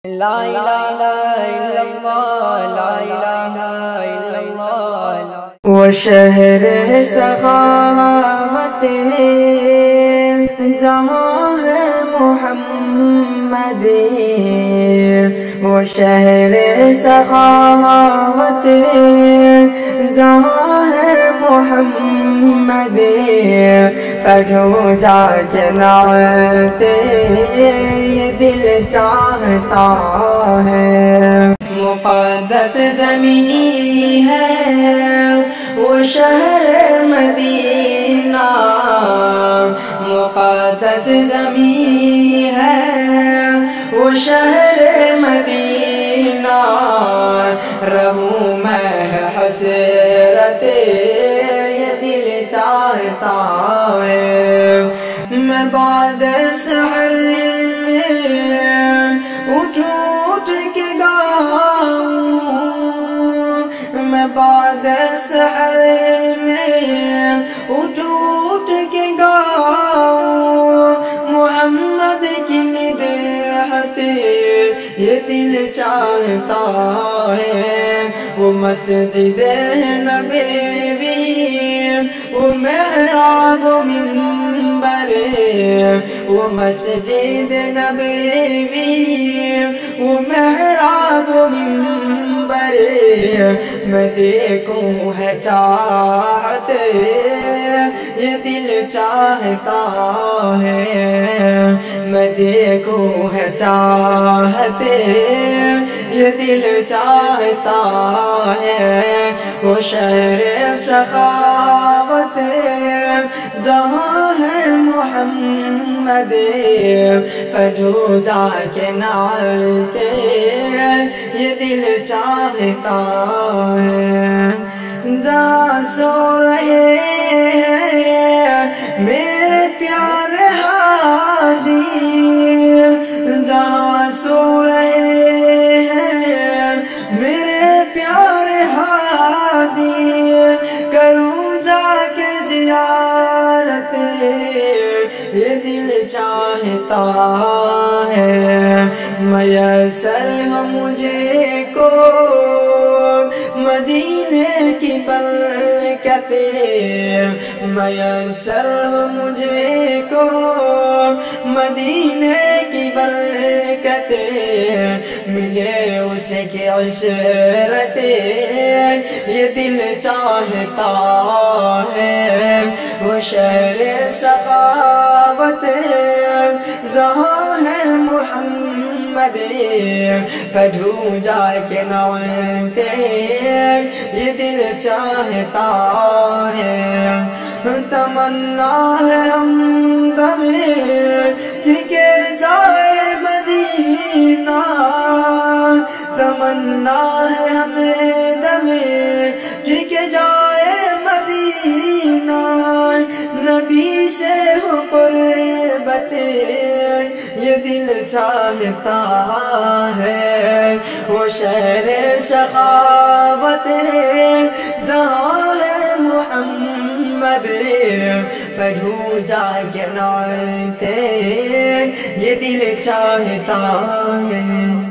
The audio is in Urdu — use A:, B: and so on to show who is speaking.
A: لا الہ الا اللہ لا الہ الا اللہ
B: وہ شہر سخاوت ہے جہاں ہے محمد، وہ شہر سخاوت ہے جہاں ہے محمد، پڑھو جا کے نعت یہ دل چاہتا ہے، مقدس زمین ہے وہ شہر مدینہ، مقدس زمین ہے وہ شہر مدینہ، رہوں میں حسرت یہ دل چاہتا ہے، میں بعد سحر میں اٹھ کے گاؤں، میں بعد سحر میں اٹھ کے گاؤں، محمد کی مدحت یہ دل چاہتا ہے، وہ مسجد نبوی وہ محراب و منبر، وہ مسجد نبوی وہ محراب و منبر، میں دیکھوں ہے چاہت یہ دل چاہتا ہے، میں دیکھوں ہے چاہت یہ دل چاہتا ہے، وہ شہر سخاوت جہاں ہے محمد، پڑھو جا کے نعت یہ دل چاہتا ہے، جہاں سو رہے ہیں میرے پیارے ہادی، جہاں سو رہے ہیں میرے پیارے ہادی، کروں جا کے زیارت یہ دل چاہتا ہے، میسر ہو مجھے کو مدینے کی برکت، میسر ہو مجھے کو مدینے کی برکت، ملے اس کی عشرت یہ دل چاہتا ہے، وہ شہر سخاوت جہاں ہے محمد، پڑھوں جا کے نعت یہ دل چاہتا ہے، تمنا ہے ہمدم کہ جائے مدینہ، تمنا ہے ہمیں دم کہ جائے مدینہ، نبی سے ہو قربت یہ دل چاہتا ہے، وہ شہر سخاوت جہاں ہے محمد، پڑھوں جا کے نعت یہ دل چاہتا ہے۔